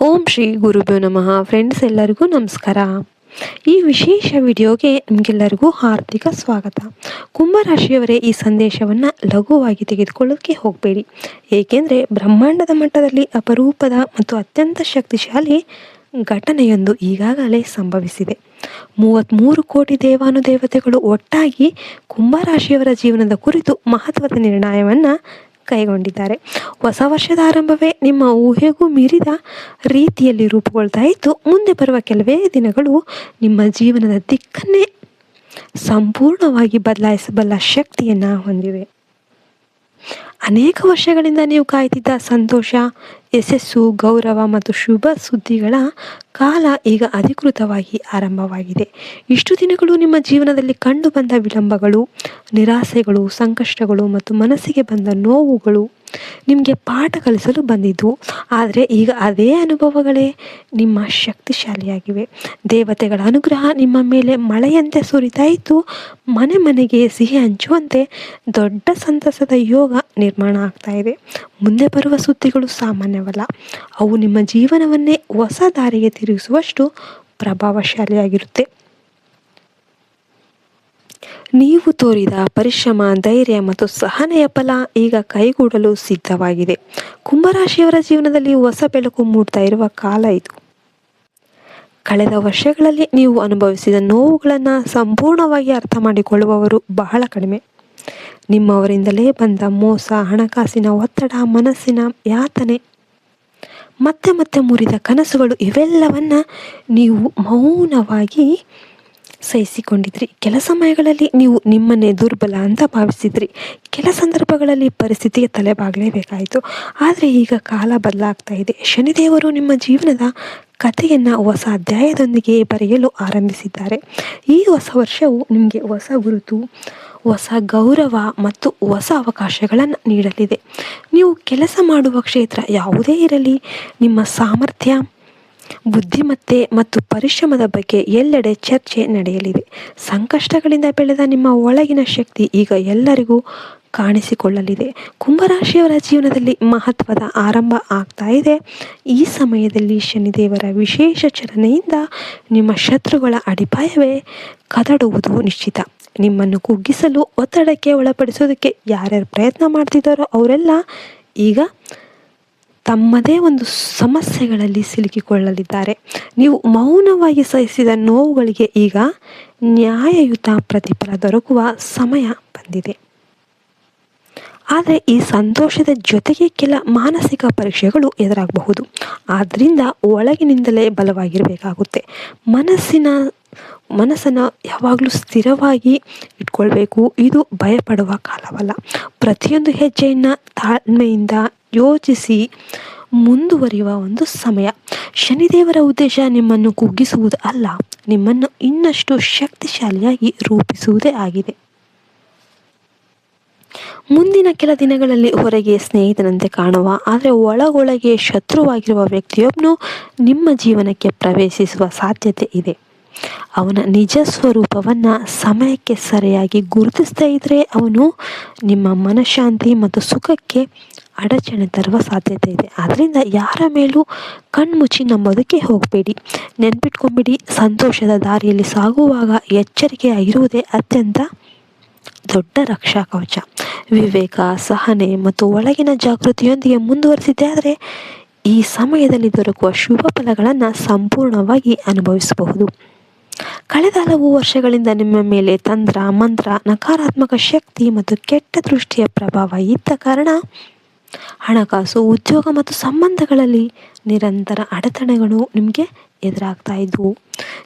ಓಂ ಶ್ರೀ ಗುರುಭ್ಯೋ ನಮಃ. ಫ್ರೆಂಡ್ಸ್, ಎಲ್ಲರಿಗೂ ನಮಸ್ಕಾರ. ಈ ವಿಶೇಷ ವಿಡಿಯೋಗೆ ನಿಮಗೆಲ್ಲರಿಗೂ ಹಾರ್ದಿಕ ಸ್ವಾಗತ. ಕುಂಭರಾಶಿಯವರೇ, ಈ ಸಂದೇಶವನ್ನು ಲಘುವಾಗಿ ತೆಗೆದುಕೊಳ್ಳೋಕ್ಕೆ ಹೋಗಬೇಡಿ. ಏಕೆಂದರೆ ಬ್ರಹ್ಮಾಂಡದ ಮಟ್ಟದಲ್ಲಿ ಅಪರೂಪದ ಮತ್ತು ಅತ್ಯಂತ ಶಕ್ತಿಶಾಲಿ ಘಟನೆಯೊಂದು ಈಗಾಗಲೇ ಸಂಭವಿಸಿದೆ. 33 ಕೋಟಿ ದೇವಾನುದೇವತೆಗಳು ಒಟ್ಟಾಗಿ ಕುಂಭರಾಶಿಯವರ ಜೀವನದ ಕುರಿತು ಮಹತ್ವದ ನಿರ್ಣಯವನ್ನು ಕೈಗೊಂಡಿದ್ದಾರೆ. ಹೊಸ ವರ್ಷದ ಆರಂಭವೇ ನಿಮ್ಮ ಊಹೆಗೂ ಮೀರಿದ ರೀತಿಯಲ್ಲಿ ರೂಪುಗೊಳ್ತಾ ಇದ್ದು, ಮುಂದೆ ಬರುವ ಕೆಲವೇ ದಿನಗಳು ನಿಮ್ಮ ಜೀವನದ ದಿಕ್ಕನ್ನೇ ಸಂಪೂರ್ಣವಾಗಿ ಬದಲಾಯಿಸಬಲ್ಲ ಶಕ್ತಿಯನ್ನು ಹೊಂದಿವೆ. ಅನೇಕ ವರ್ಷಗಳಿಂದ ನೀವು ಕಾಯ್ತಿದ್ದ ಸಂತೋಷ, ಯಶಸ್ಸು, ಗೌರವ ಮತ್ತು ಶುಭ ಸುದ್ದಿಗಳ ಕಾಲ ಈಗ ಅಧಿಕೃತವಾಗಿ ಆರಂಭವಾಗಿದೆ. ಇಷ್ಟು ದಿನಗಳು ನಿಮ್ಮ ಜೀವನದಲ್ಲಿ ಕಂಡು ಬಂದ ವಿಳಂಬಗಳು, ನಿರಾಸೆಗಳು, ಸಂಕಷ್ಟಗಳು ಮತ್ತು ಮನಸ್ಸಿಗೆ ಬಂದ ನೋವುಗಳು ನಿಮಗೆ ಪಾಠ ಕಲಿಸಲು ಬಂದಿದ್ದು. ಆದರೆ ಈಗ ಅದೇ ಅನುಭವಗಳೇ ನಿಮ್ಮ ಶಕ್ತಿಶಾಲಿಯಾಗಿವೆ. ದೇವತೆಗಳ ಅನುಗ್ರಹ ನಿಮ್ಮ ಮೇಲೆ ಮಳೆಯಂತೆ ಸುರಿತಾ ಇದ್ದು, ಮನೆ ಮನೆಗೆ ಸಿಹಿ ಹಂಚುವಂತೆ ದೊಡ್ಡ ಸಂತಸದ ಯೋಗ ನಿರ್ಮಾಣ ಆಗ್ತಾ ಇದೆ. ಮುಂದೆ ಬರುವ ಸುದ್ದಿಗಳು ಸಾಮಾನ್ಯವಲ್ಲ. ಅವು ನಿಮ್ಮ ಜೀವನವನ್ನೇ ಹೊಸ ದಾರಿಗೆ ತಿರುಗಿಸುವಷ್ಟು ಪ್ರಭಾವಶಾಲಿಯಾಗಿರುತ್ತೆ. ನೀವು ತೋರಿದ ಪರಿಶ್ರಮ, ಧೈರ್ಯ ಮತ್ತು ಸಹನೆಯ ಫಲ ಈಗ ಕೈಗೂಡಲು ಸಿದ್ಧವಾಗಿದೆ. ಕುಂಭರಾಶಿಯವರ ಜೀವನದಲ್ಲಿ ಹೊಸ ಬೆಳಕು ಮೂಡ್ತಾ ಇರುವ ಕಾಲ ಇದು. ಕಳೆದ ವರ್ಷಗಳಲ್ಲಿ ನೀವು ಅನುಭವಿಸಿದ ನೋವುಗಳನ್ನು ಸಂಪೂರ್ಣವಾಗಿ ಅರ್ಥ ಮಾಡಿಕೊಳ್ಳುವವರು ಬಹಳ ಕಡಿಮೆ. ನಿಮ್ಮವರಿಂದಲೇ ಬಂದ ಮೋಸ, ಹಣಕಾಸಿನ ಒತ್ತಡ, ಮನಸ್ಸಿನ ಯಾತನೆ, ಮತ್ತೆ ಮುರಿದ ಕನಸುಗಳು ಇವೆಲ್ಲವನ್ನ ನೀವು ಮೌನವಾಗಿ ಸಹಿಸಿಕೊಂಡಿದ್ರಿ. ಕೆಲ ಸಮಯಗಳಲ್ಲಿ ನೀವು ನಿಮ್ಮನ್ನೇ ದುರ್ಬಲ ಅಂತ ಭಾವಿಸಿದ್ರಿ. ಕೆಲ ಸಂದರ್ಭಗಳಲ್ಲಿ ಪರಿಸ್ಥಿತಿಗೆ ತಲೆಬಾಗಲೇಬೇಕಾಯಿತು. ಆದರೆ ಈಗ ಕಾಲ ಬದಲಾಗ್ತಾ ಇದೆ. ಶನಿದೇವರು ನಿಮ್ಮ ಜೀವನದ ಕಥೆಯನ್ನು ಹೊಸ ಅಧ್ಯಾಯದೊಂದಿಗೆ ಬರೆಯಲು ಆರಂಭಿಸಿದ್ದಾರೆ. ಈ ಹೊಸ ವರ್ಷವು ನಿಮಗೆ ಹೊಸ ಗುರುತು, ಹೊಸ ಗೌರವ ಮತ್ತು ಹೊಸ ಅವಕಾಶಗಳನ್ನು ನೀಡಲಿದೆ. ನೀವು ಕೆಲಸ ಮಾಡುವ ಕ್ಷೇತ್ರ ಯಾವುದೇ ಇರಲಿ, ನಿಮ್ಮ ಸಾಮರ್ಥ್ಯ, ಬುದ್ಧಿಮತ್ತೆ ಮತ್ತು ಪರಿಶ್ರಮದ ಬಗ್ಗೆ ಎಲ್ಲೆಡೆ ಚರ್ಚೆ ನಡೆಯಲಿದೆ. ಸಂಕಷ್ಟಗಳಿಂದ ಬೆಳೆದ ನಿಮ್ಮ ಒಳಗಿನ ಶಕ್ತಿ ಈಗ ಎಲ್ಲರಿಗೂ ಕಾಣಿಸಿಕೊಳ್ಳಲಿದೆ. ಕುಂಭರಾಶಿಯವರ ಜೀವನದಲ್ಲಿ ಮಹತ್ವದ ಆರಂಭ ಆಗ್ತಾ ಇದೆ. ಈ ಸಮಯದಲ್ಲಿ ಶನಿದೇವರ ವಿಶೇಷ ಚಲನೆಯಿಂದ ನಿಮ್ಮ ಶತ್ರುಗಳ ಅಡಿಪಾಯವೇ ಕದಡುವುದು ನಿಶ್ಚಿತ. ನಿಮ್ಮನ್ನು ಕುಗ್ಗಿಸಲು, ಒತ್ತಡಕ್ಕೆ ಒಳಪಡಿಸೋದಕ್ಕೆ ಯಾರ್ಯಾರು ಪ್ರಯತ್ನ ಮಾಡ್ತಿದ್ದಾರೋ ಅವರೆಲ್ಲ ಈಗ ತಮ್ಮದೇ ಒಂದು ಸಮಸ್ಯೆಗಳಲ್ಲಿ ಸಿಲುಕಿಕೊಳ್ಳಲಿದ್ದಾರೆ. ನೀವು ಮೌನವಾಗಿ ಸಹಿಸಿದ ನೋವುಗಳಿಗೆ ಈಗ ನ್ಯಾಯಯುತ ಪ್ರತಿಫಲ ದೊರಕುವ ಸಮಯ ಬಂದಿದೆ. ಆದರೆ ಈ ಸಂತೋಷದ ಜೊತೆಗೆ ಕೆಲ ಮಾನಸಿಕ ಪರೀಕ್ಷೆಗಳು ಎದುರಾಗಬಹುದು. ಆದ್ದರಿಂದ ಒಳಗಿನಿಂದಲೇ ಬಲವಾಗಿರಬೇಕಾಗುತ್ತೆ. ಮನಸ್ಸನ್ನು ಯಾವಾಗಲೂ ಸ್ಥಿರವಾಗಿ ಇಟ್ಕೊಳ್ಬೇಕು. ಇದು ಭಯಪಡುವ ಕಾಲವಲ್ಲ. ಪ್ರತಿಯೊಂದು ಹೆಜ್ಜೆಯನ್ನು ತಾಳ್ಮೆಯಿಂದ ಯೋಚಿಸಿ ಮುಂದುವರಿಯುವ ಒಂದು ಸಮಯ. ಶನಿದೇವರ ಉದ್ದೇಶ ನಿಮ್ಮನ್ನು ಕುಗ್ಗಿಸುವುದು ಅಲ್ಲ, ನಿಮ್ಮನ್ನು ಇನ್ನಷ್ಟು ಶಕ್ತಿಶಾಲಿಯಾಗಿ ರೂಪಿಸುವುದೇ ಆಗಿದೆ. ಮುಂದಿನ ಕೆಲ ದಿನಗಳಲ್ಲಿ ಹೊರಗೆ ಸ್ನೇಹಿತನಂತೆ ಕಾಣುವ ಆದರೆ ಒಳಗೊಳಗೆ ಶತ್ರುವಾಗಿರುವ ವ್ಯಕ್ತಿಯೊಬ್ಬನು ನಿಮ್ಮ ಜೀವನಕ್ಕೆ ಪ್ರವೇಶಿಸುವ ಸಾಧ್ಯತೆ ಇದೆ. ಅವನ ನಿಜ ಸ್ವರೂಪವನ್ನು ಸಮಯಕ್ಕೆ ಸರಿಯಾಗಿ ಗುರುತಿಸ್ತಾ ಇದ್ದರೆ ಅವನು ನಿಮ್ಮ ಮನಃಶಾಂತಿ ಮತ್ತು ಸುಖಕ್ಕೆ ಅಡಚಣೆ ತರುವ ಸಾಧ್ಯತೆ ಇದೆ. ಆದ್ದರಿಂದ ಯಾರ ಮೇಲೂ ಕಣ್ಮುಚ್ಚಿ ನಂಬೋದಕ್ಕೆ ಹೋಗಬೇಡಿ. ನೆನ್ಪಿಟ್ಕೊಂಬಿಡಿ, ಸಂತೋಷದ ದಾರಿಯಲ್ಲಿ ಸಾಗುವಾಗ ಎಚ್ಚರಿಕೆಯಾಗಿರುವುದೇ ಅತ್ಯಂತ ದೊಡ್ಡ ರಕ್ಷಾ ಕವಚ. ವಿವೇಕ, ಸಹನೆ ಮತ್ತು ಒಳಗಿನ ಜಾಗೃತಿಯೊಂದಿಗೆ ಮುಂದುವರಿಸಿದ್ದೆ ಆದರೆ ಈ ಸಮಯದಲ್ಲಿ ದೊರಕುವ ಶುಭ ಫಲಗಳನ್ನು ಸಂಪೂರ್ಣವಾಗಿ ಅನುಭವಿಸಬಹುದು. ಕಳೆದ ಹಲವು ವರ್ಷಗಳಿಂದ ನಿಮ್ಮ ಮೇಲೆ ತಂತ್ರ, ಮಂತ್ರ, ನಕಾರಾತ್ಮಕ ಶಕ್ತಿ ಮತ್ತು ಕೆಟ್ಟ ದೃಷ್ಟಿಯ ಪ್ರಭಾವ ಇದ್ದ ಕಾರಣ ಹಣಕಾಸು, ಉದ್ಯೋಗ ಮತ್ತು ಸಂಬಂಧಗಳಲ್ಲಿ ನಿರಂತರ ಅಡೆತಡೆಗಳು ನಿಮಗೆ ಎದುರಾಗ್ತಾ ಇದ್ವು.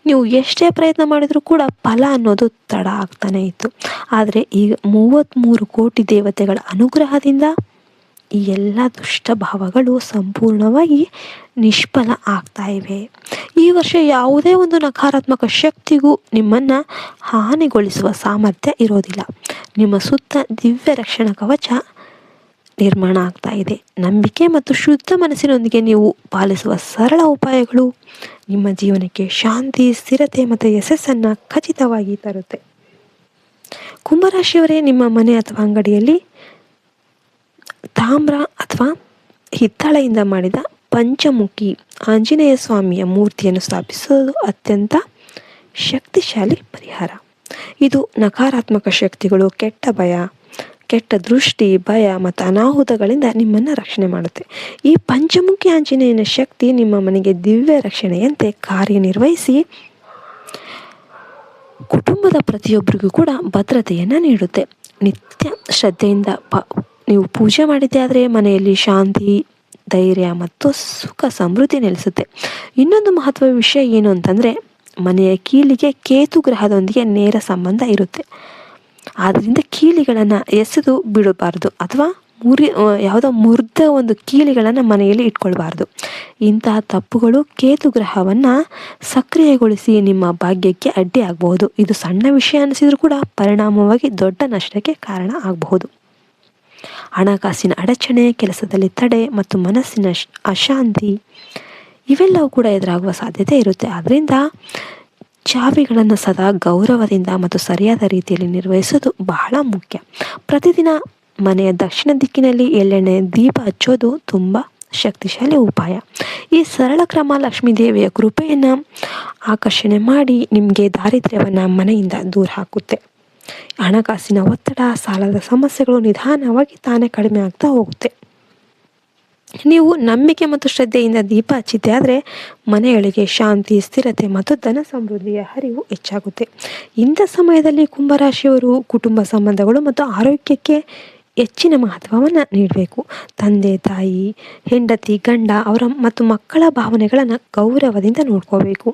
ನೀವು ಎಷ್ಟೇ ಪ್ರಯತ್ನ ಮಾಡಿದರೂ ಕೂಡ ಫಲ ಅನ್ನೋದು ತಡ ಆಗ್ತಾನೆ ಇತ್ತು. ಆದರೆ ಈಗ 33 ಕೋಟಿ ದೇವತೆಗಳ ಅನುಗ್ರಹದಿಂದ ಈ ಎಲ್ಲ ದುಷ್ಟ ಭಾವಗಳು ಸಂಪೂರ್ಣವಾಗಿ ನಿಷ್ಫಲ ಆಗ್ತಾ ಇವೆ. ಈ ವರ್ಷ ಯಾವುದೇ ಒಂದು ನಕಾರಾತ್ಮಕ ಶಕ್ತಿಗೂ ನಿಮ್ಮನ್ನು ಹಾನಿಗೊಳಿಸುವ ಸಾಮರ್ಥ್ಯ ಇರೋದಿಲ್ಲ. ನಿಮ್ಮ ಸುತ್ತ ದಿವ್ಯ ರಕ್ಷಣಾ ಕವಚ ನಿರ್ಮಾಣ ಆಗ್ತಾ ಇದೆ. ನಂಬಿಕೆ ಮತ್ತು ಶುದ್ಧ ಮನಸ್ಸಿನೊಂದಿಗೆ ನೀವು ಪಾಲಿಸುವ ಸರಳ ಉಪಾಯಗಳು ನಿಮ್ಮ ಜೀವನಕ್ಕೆ ಶಾಂತಿ, ಸ್ಥಿರತೆ ಮತ್ತು ಯಶಸ್ಸನ್ನು ಖಚಿತವಾಗಿ ತರುತ್ತೆ. ಕುಂಭರಾಶಿಯವರೇ, ನಿಮ್ಮ ಮನೆ ಅಥವಾ ಅಂಗಡಿಯಲ್ಲಿ ತಾಮ್ರ ಅಥವಾ ಹಿತ್ತಾಳೆಯಿಂದ ಮಾಡಿದ ಪಂಚಮುಖಿ ಆಂಜನೇಯ ಸ್ವಾಮಿಯ ಮೂರ್ತಿಯನ್ನು ಸ್ಥಾಪಿಸುವುದು ಅತ್ಯಂತ ಶಕ್ತಿಶಾಲಿ ಪರಿಹಾರ. ಇದು ನಕಾರಾತ್ಮಕ ಶಕ್ತಿಗಳು, ಕೆಟ್ಟ ದೃಷ್ಟಿ, ಭಯ ಮತ್ತು ಅನಾಹುತಗಳಿಂದ ನಿಮ್ಮನ್ನು ರಕ್ಷಣೆ ಮಾಡುತ್ತೆ. ಈ ಪಂಚಮುಖಿ ಆಂಜನೇಯನ ಶಕ್ತಿ ನಿಮ್ಮ ಮನೆಗೆ ದಿವ್ಯ ರಕ್ಷಣೆಯಂತೆ ಕಾರ್ಯನಿರ್ವಹಿಸಿ ಕುಟುಂಬದ ಪ್ರತಿಯೊಬ್ಬರಿಗೂ ಕೂಡ ಭದ್ರತೆಯನ್ನು ನೀಡುತ್ತೆ. ನಿತ್ಯ ಶ್ರದ್ಧೆಯಿಂದ ನೀವು ಪೂಜೆ ಮಾಡಿದ್ದೆ ಆದರೆ ಮನೆಯಲ್ಲಿ ಶಾಂತಿ, ಧೈರ್ಯ ಮತ್ತು ಸುಖ ಸಮೃದ್ಧಿ ನೆಲೆಸುತ್ತೆ. ಇನ್ನೊಂದು ಮಹತ್ವದ ವಿಷಯ ಏನು ಅಂತಂದರೆ, ಮನೆಯ ಕೀಲಿಗೆ ಕೇತು ಗ್ರಹದೊಂದಿಗೆ ನೇರ ಸಂಬಂಧ ಇರುತ್ತೆ. ಆದ್ದರಿಂದ ಕೀಲಿಗಳನ್ನು ಎಸೆದು ಬಿಡಬಾರ್ದು ಅಥವಾ ಯಾವುದೋ ಮುರಿದ ಒಂದು ಕೀಲಿಗಳನ್ನು ಮನೆಯಲ್ಲಿ ಇಟ್ಕೊಳ್ಬಾರ್ದು. ಇಂತಹ ತಪ್ಪುಗಳು ಕೇತು ಗ್ರಹವನ್ನು ಸಕ್ರಿಯಗೊಳಿಸಿ ನಿಮ್ಮ ಭಾಗ್ಯಕ್ಕೆ ಅಡ್ಡಿ ಆಗಬಹುದು. ಇದು ಸಣ್ಣ ವಿಷಯ ಅನಿಸಿದರೂ ಕೂಡ ಪರಿಣಾಮವಾಗಿ ದೊಡ್ಡ ನಷ್ಟಕ್ಕೆ ಕಾರಣ ಆಗಬಹುದು. ಹಣಕಾಸಿನ ಅಡಚಣೆ, ಕೆಲಸದಲ್ಲಿ ತಡೆ ಮತ್ತು ಮನಸ್ಸಿನ ಅಶಾಂತಿ ಇವೆಲ್ಲವೂ ಕೂಡ ಎದುರಾಗುವ ಸಾಧ್ಯತೆ ಇರುತ್ತೆ. ಆದ್ದರಿಂದ ಚಾವಿಗಳನ್ನು ಸದಾ ಗೌರವದಿಂದ ಮತ್ತು ಸರಿಯಾದ ರೀತಿಯಲ್ಲಿ ನಿರ್ವಹಿಸೋದು ಬಹಳ ಮುಖ್ಯ. ಪ್ರತಿದಿನ ಮನೆಯ ದಕ್ಷಿಣ ದಿಕ್ಕಿನಲ್ಲಿ ಎಳ್ಳೆಣ್ಣೆ ದೀಪ ಹಚ್ಚೋದು ತುಂಬ ಶಕ್ತಿಶಾಲಿ ಉಪಾಯ. ಈ ಸರಳ ಕ್ರಮ ಲಕ್ಷ್ಮೀ ದೇವಿಯ ಕೃಪೆಯನ್ನು ಆಕರ್ಷಣೆ ಮಾಡಿ ನಿಮಗೆ ದಾರಿದ್ರ್ಯವನ್ನು ಮನೆಯಿಂದ ದೂರ ಹಾಕುತ್ತೆ. ಹಣಕಾಸಿನ ಒತ್ತಡ, ಸಾಲದ ಸಮಸ್ಯೆಗಳು ನಿಧಾನವಾಗಿ ತಾನೇ ಕಡಿಮೆ ಆಗ್ತಾ ಹೋಗುತ್ತೆ. ನೀವು ನಂಬಿಕೆ ಮತ್ತು ಶ್ರದ್ಧೆಯಿಂದ ದೀಪ ಹಚ್ಚಿದ್ದೆ ಆದರೆ ಮನೆಯೊಳಗೆ ಶಾಂತಿ, ಸ್ಥಿರತೆ ಮತ್ತು ಧನ ಸಮೃದ್ಧಿಯ ಹರಿವು ಹೆಚ್ಚಾಗುತ್ತೆ. ಇಂಥ ಸಮಯದಲ್ಲಿ ಕುಂಭರಾಶಿಯವರು ಕುಟುಂಬ ಸಂಬಂಧಗಳು ಮತ್ತು ಆರೋಗ್ಯಕ್ಕೆ ಹೆಚ್ಚಿನ ಮಹತ್ವವನ್ನು ನೀಡಬೇಕು. ತಂದೆ, ತಾಯಿ, ಹೆಂಡತಿ, ಗಂಡ ಅವರ ಮತ್ತು ಮಕ್ಕಳ ಭಾವನೆಗಳನ್ನು ಗೌರವದಿಂದ ನೋಡ್ಕೋಬೇಕು.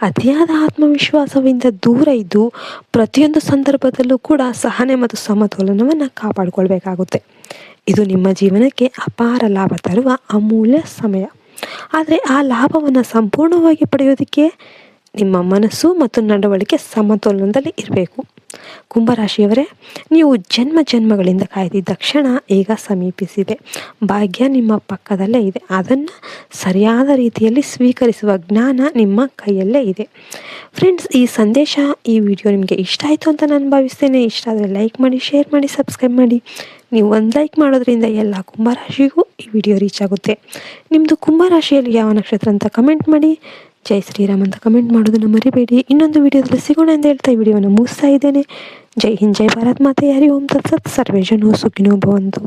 ಅತಿಯಾದ ಆತ್ಮವಿಶ್ವಾಸದಿಂದ ದೂರ ಇದ್ದು ಪ್ರತಿಯೊಂದು ಸಂದರ್ಭದಲ್ಲೂ ಕೂಡ ಸಹನೆ ಮತ್ತು ಸಮತೋಲನವನ್ನು ಕಾಪಾಡಿಕೊಳ್ಬೇಕಾಗುತ್ತೆ. ಇದು ನಿಮ್ಮ ಜೀವನಕ್ಕೆ ಅಪಾರ ಲಾಭ ತರುವ ಅಮೂಲ್ಯ ಸಮಯ. ಆದರೆ ಆ ಲಾಭವನ್ನು ಸಂಪೂರ್ಣವಾಗಿ ಪಡೆಯೋದಕ್ಕೆ ನಿಮ್ಮ ಮನಸ್ಸು ಮತ್ತು ನಡವಳಿಕೆ ಸಮತೋಲನದಲ್ಲಿ ಇರಬೇಕು. ಕುಂಭರಾಶಿಯವರೇ, ನೀವು ಜನ್ಮಗಳಿಂದ ಕಾಯ್ದಿದ್ದ ಕ್ಷಣ ಈಗ ಸಮೀಪಿಸಿದೆ. ಭಾಗ್ಯ ನಿಮ್ಮ ಪಕ್ಕದಲ್ಲೇ ಇದೆ. ಅದನ್ನು ಸರಿಯಾದ ರೀತಿಯಲ್ಲಿ ಸ್ವೀಕರಿಸುವ ಜ್ಞಾನ ನಿಮ್ಮ ಕೈಯಲ್ಲೇ ಇದೆ. ಫ್ರೆಂಡ್ಸ್, ಈ ಸಂದೇಶ, ಈ ವಿಡಿಯೋ ನಿಮಗೆ ಇಷ್ಟ ಆಯಿತು ಅಂತ ನಾನು ಭಾವಿಸ್ತೇನೆ. ಇಷ್ಟ ಆದರೆ ಲೈಕ್ ಮಾಡಿ, ಶೇರ್ ಮಾಡಿ, ಸಬ್ಸ್ಕ್ರೈಬ್ ಮಾಡಿ. ನೀವು ಒಂದು ಲೈಕ್ ಮಾಡೋದ್ರಿಂದ ಎಲ್ಲ ಕುಂಭರಾಶಿಗೂ ಈ ವಿಡಿಯೋ ರೀಚ್ ಆಗುತ್ತೆ. ನಿಮ್ಮದು ಕುಂಭರಾಶಿಯಲ್ಲಿ ಯಾವ ನಕ್ಷತ್ರ ಅಂತ ಕಮೆಂಟ್ ಮಾಡಿ. ಜೈ ಶ್ರೀರಾಮ್ ಅಂತ ಕಮೆಂಟ್ ಮಾಡೋದನ್ನು ಮರಿಬೇಡಿ. ಇನ್ನೊಂದು ವಿಡಿಯೋದಲ್ಲಿ ಸಿಗೋಣ ಅಂತ ಹೇಳ್ತಾ ಈ ವಿಡಿಯೋವನ್ನು ಮುಗಿಸ್ತಾ ಇದ್ದೇನೆ. ಜೈ ಹಿಂದ್, ಜೈ ಭಾರತ್ ಮಾತೆ. ಹರಿ ಓಂ ತತ್ಸತ್. ಸರ್ವೇ ಜನೋ ಸುಖಿನೋ ಭವಂತು.